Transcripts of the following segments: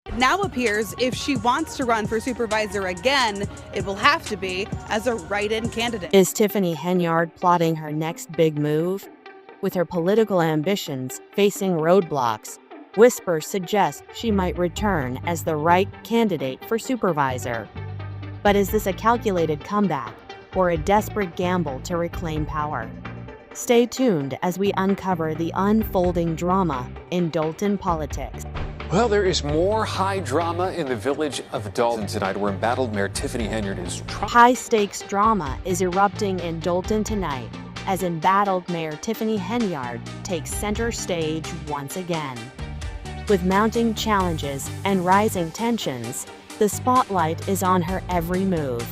It now appears if she wants to run for supervisor again, it will have to be as a write-in candidate. Is Tiffany Henyard plotting her next big move? With her political ambitions facing roadblocks, whispers suggest she might return as the right candidate for supervisor. But is this a calculated comeback or a desperate gamble to reclaim power? Stay tuned as we uncover the unfolding drama in Dolton politics. Well, there is more high drama in the village of Dolton tonight, where embattled Mayor Tiffany Henyard is trying. High-stakes drama is erupting in Dolton tonight as embattled Mayor Tiffany Henyard takes center stage once again. With mounting challenges and rising tensions, the spotlight is on her every move.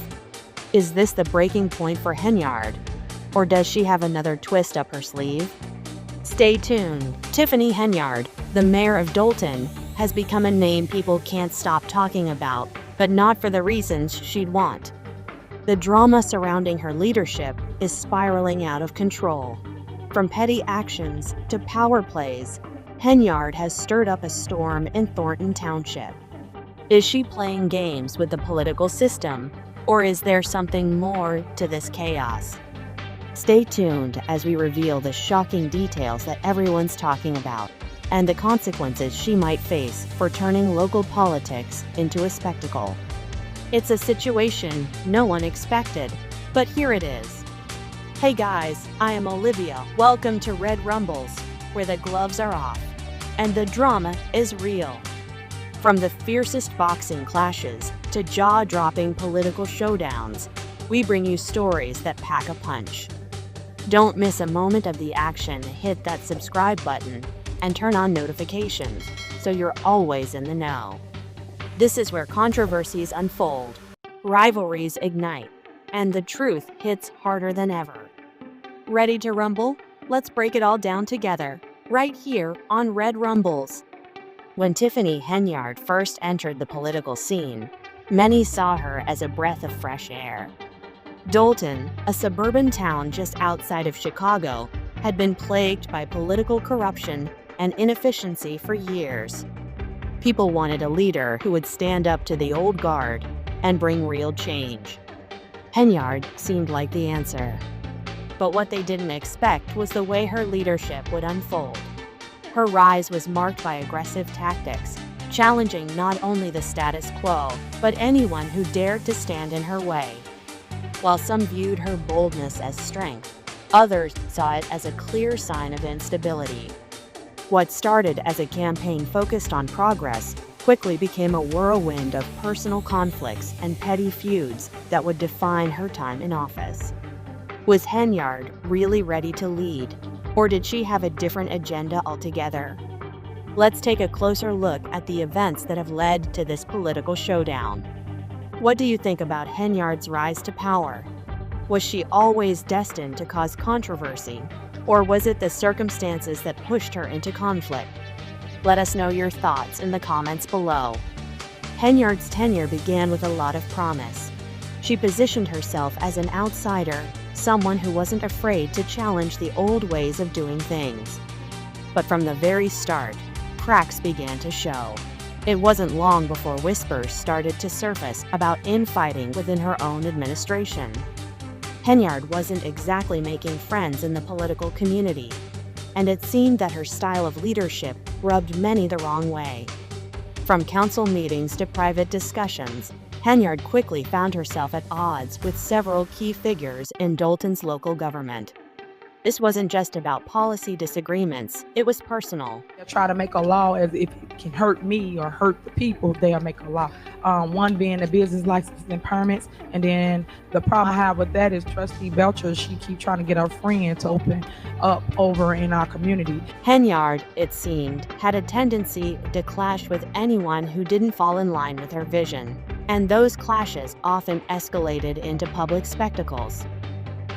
Is this the breaking point for Henyard? Or does she have another twist up her sleeve? Stay tuned. Tiffany Henyard, the mayor of Dolton, has become a name people can't stop talking about, but not for the reasons she'd want. The drama surrounding her leadership is spiraling out of control. From petty actions to power plays, Henyard has stirred up a storm in Thornton Township. Is she playing games with the political system, or is there something more to this chaos? Stay tuned as we reveal the shocking details that everyone's talking about and the consequences she might face for turning local politics into a spectacle. It's a situation no one expected, but here it is. Hey guys, I am Olivia. Welcome to Red Rumbles, where the gloves are off and the drama is real. From the fiercest boxing clashes to jaw-dropping political showdowns, we bring you stories that pack a punch. Don't miss a moment of the action. Hit that subscribe button and turn on notifications so you're always in the know. This is where controversies unfold, rivalries ignite, and the truth hits harder than ever. Ready to rumble? Let's break it all down together, right here on Red Rumbles. When Tiffany Henyard first entered the political scene, many saw her as a breath of fresh air. Dolton, a suburban town just outside of Chicago, had been plagued by political corruption and inefficiency for years. People wanted a leader who would stand up to the old guard and bring real change. Henyard seemed like the answer. But what they didn't expect was the way her leadership would unfold. Her rise was marked by aggressive tactics, challenging not only the status quo, but anyone who dared to stand in her way. While some viewed her boldness as strength, others saw it as a clear sign of instability. What started as a campaign focused on progress quickly became a whirlwind of personal conflicts and petty feuds that would define her time in office. Was Henyard really ready to lead, or did she have a different agenda altogether? Let's take a closer look at the events that have led to this political showdown. What do you think about Henyard's rise to power? Was she always destined to cause controversy, or was it the circumstances that pushed her into conflict? Let us know your thoughts in the comments below. Henyard's tenure began with a lot of promise. She positioned herself as an outsider, someone who wasn't afraid to challenge the old ways of doing things. But from the very start, cracks began to show. It wasn't long before whispers started to surface about infighting within her own administration. Henyard wasn't exactly making friends in the political community, and it seemed that her style of leadership rubbed many the wrong way. From council meetings to private discussions, Henyard quickly found herself at odds with several key figures in Dolton's local government. This wasn't just about policy disagreements, it was personal. They'll try to make a law as if it can hurt me or hurt the people, they'll make a law. One being the business licenses and permits, and then the problem I have with that is Trustee Belcher, she keep trying to get her friend to open up over in our community. Henyard, it seemed, had a tendency to clash with anyone who didn't fall in line with her vision, and those clashes often escalated into public spectacles.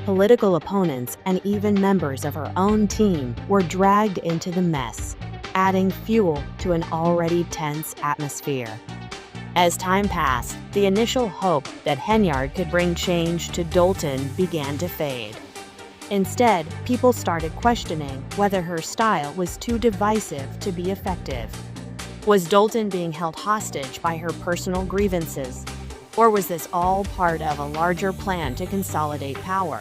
Political opponents and even members of her own team were dragged into the mess, adding fuel to an already tense atmosphere. As time passed, the initial hope that Henyard could bring change to Dolton began to fade. Instead, people started questioning whether her style was too divisive to be effective. Was Dolton being held hostage by her personal grievances? Or was this all part of a larger plan to consolidate power?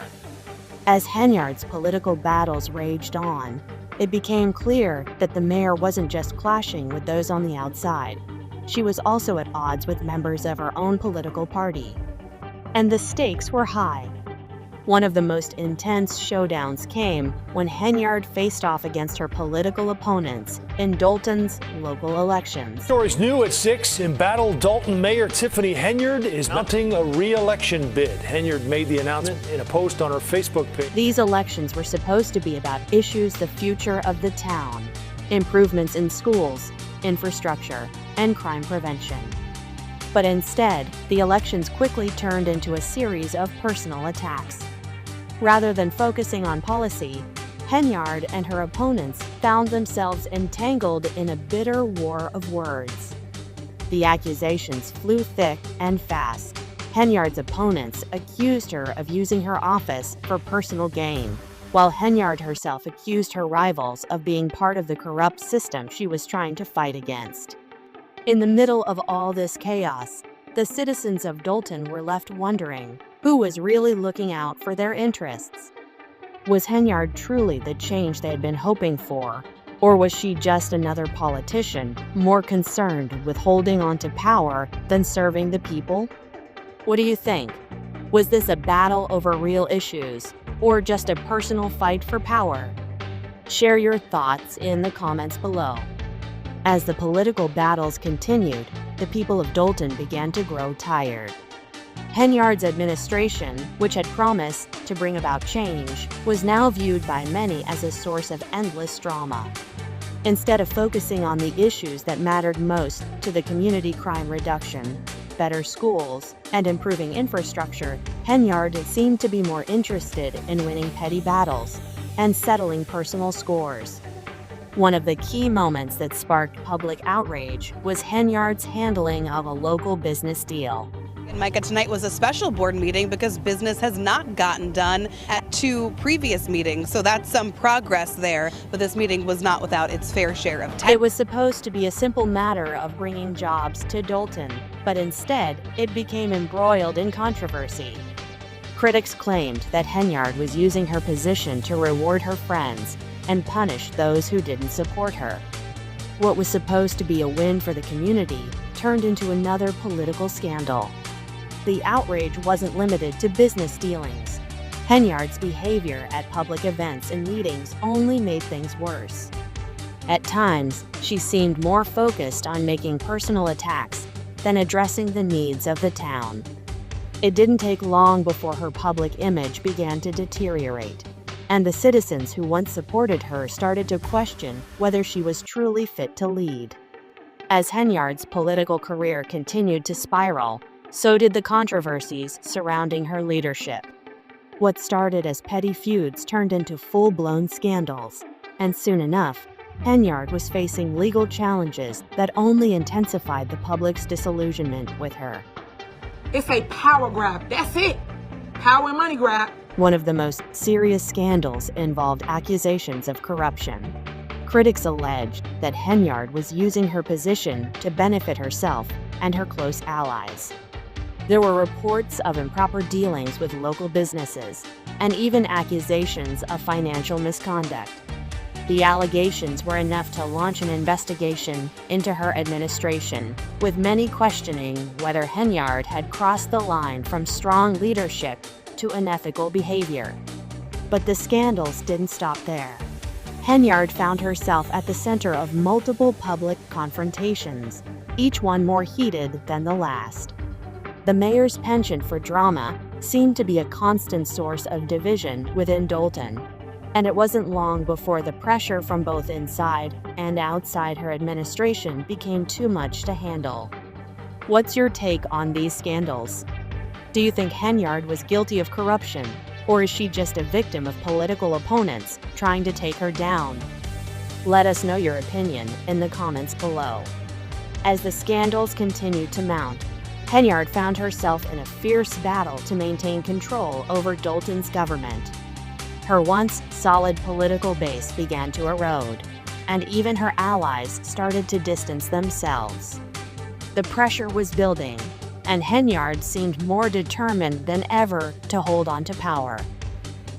As Henyard's political battles raged on, it became clear that the mayor wasn't just clashing with those on the outside. She was also at odds with members of her own political party. And the stakes were high. One of the most intense showdowns came when Henyard faced off against her political opponents in Dolton's local elections. Stories new at 6. Embattled Dolton Mayor Tiffany Henyard is mounting a re-election bid. Henyard made the announcement in a post on her Facebook page. These elections were supposed to be about issues the future of the town, improvements in schools, infrastructure, and crime prevention. But instead, the elections quickly turned into a series of personal attacks. Rather than focusing on policy, Henyard and her opponents found themselves entangled in a bitter war of words. The accusations flew thick and fast. Henyard's opponents accused her of using her office for personal gain, while Henyard herself accused her rivals of being part of the corrupt system she was trying to fight against. In the middle of all this chaos, the citizens of Dolton were left wondering who was really looking out for their interests. Was Henyard truly the change they had been hoping for, or was she just another politician more concerned with holding on to power than serving the people? What do you think? Was this a battle over real issues, or just a personal fight for power? Share your thoughts in the comments below. As the political battles continued, the people of Dolton began to grow tired. Henyard's administration, which had promised to bring about change, was now viewed by many as a source of endless drama. Instead of focusing on the issues that mattered most to the community, crime reduction, better schools, and improving infrastructure, Henyard seemed to be more interested in winning petty battles and settling personal scores. One of the key moments that sparked public outrage was Henyard's handling of a local business deal. And Micah, tonight was a special board meeting because business has not gotten done at 2 previous meetings, so that's some progress there, but this meeting was not without its fair share of time. It was supposed to be a simple matter of bringing jobs to Dolton, but instead, it became embroiled in controversy. Critics claimed that Henyard was using her position to reward her friends and punish those who didn't support her. What was supposed to be a win for the community turned into another political scandal. The outrage wasn't limited to business dealings. Henyard's behavior at public events and meetings only made things worse. At times, she seemed more focused on making personal attacks than addressing the needs of the town. It didn't take long before her public image began to deteriorate, and the citizens who once supported her started to question whether she was truly fit to lead. As Henyard's political career continued to spiral, so did the controversies surrounding her leadership. What started as petty feuds turned into full-blown scandals, and soon enough, Henyard was facing legal challenges that only intensified the public's disillusionment with her. It's a power grab. That's it. Power and money grab. One of the most serious scandals involved accusations of corruption. Critics alleged that Henyard was using her position to benefit herself and her close allies. There were reports of improper dealings with local businesses, and even accusations of financial misconduct. The allegations were enough to launch an investigation into her administration, with many questioning whether Henyard had crossed the line from strong leadership to unethical behavior. But the scandals didn't stop there. Henyard found herself at the center of multiple public confrontations, each one more heated than the last. The mayor's penchant for drama seemed to be a constant source of division within Dolton, and it wasn't long before the pressure from both inside and outside her administration became too much to handle. What's your take on these scandals? Do you think Henyard was guilty of corruption, or is she just a victim of political opponents trying to take her down? Let us know your opinion in the comments below. As the scandals continued to mount, Henyard found herself in a fierce battle to maintain control over Dolton's government. Her once solid political base began to erode. and even her allies started to distance themselves. The pressure was building, and Henyard seemed more determined than ever to hold on to power.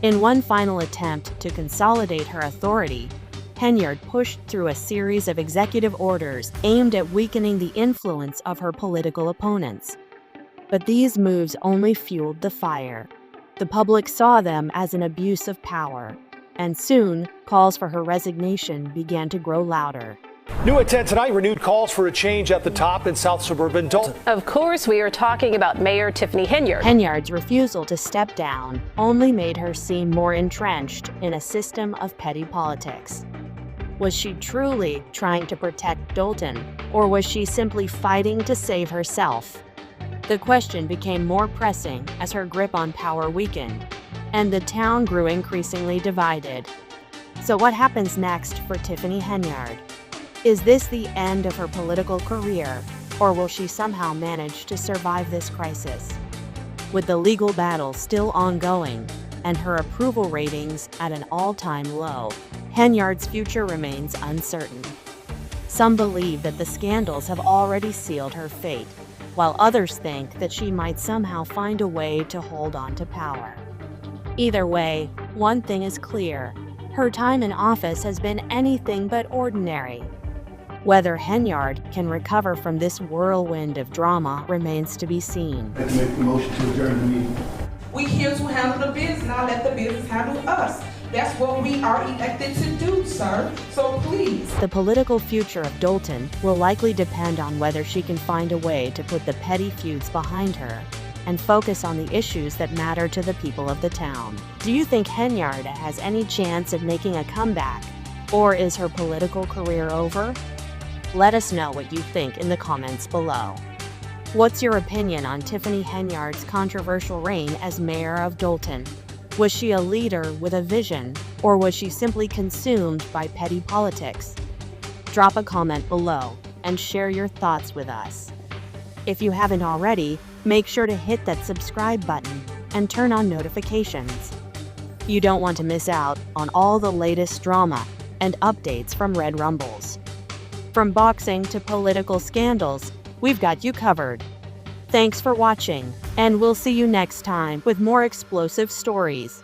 In one final attempt to consolidate her authority, Henyard pushed through a series of executive orders aimed at weakening the influence of her political opponents. But these moves only fueled the fire. The public saw them as an abuse of power, and soon, calls for her resignation began to grow louder. New at 10 tonight, renewed calls for a change at the top in South suburban Dolton. Of course, we are talking about Mayor Tiffany Henyard. Henyard's refusal to step down only made her seem more entrenched in a system of petty politics. Was she truly trying to protect Dolton, or was she simply fighting to save herself? The question became more pressing as her grip on power weakened, and the town grew increasingly divided. So what happens next for Tiffany Henyard? Is this the end of her political career, or will she somehow manage to survive this crisis? With the legal battle still ongoing and her approval ratings at an all-time low, Henyard's future remains uncertain. Some believe that the scandals have already sealed her fate, while others think that she might somehow find a way to hold on to power. Either way, one thing is clear: her time in office has been anything but ordinary. Whether Henyard can recover from this whirlwind of drama remains to be seen. Let's make the motion to adjourn the meeting. We here to handle the business, now let the business handle us. That's what we are elected to do, sir. So please. The political future of Dolton will likely depend on whether she can find a way to put the petty feuds behind her and focus on the issues that matter to the people of the town. Do you think Henyard has any chance of making a comeback, or is her political career over? Let us know what you think in the comments below. What's your opinion on Tiffany Henyard's controversial reign as mayor of Dolton? Was she a leader with a vision, or was she simply consumed by petty politics? Drop a comment below and share your thoughts with us. If you haven't already, make sure to hit that subscribe button and turn on notifications. You don't want to miss out on all the latest drama and updates from Red Rumbles. From boxing to political scandals, we've got you covered. Thanks for watching, and we'll see you next time with more explosive stories.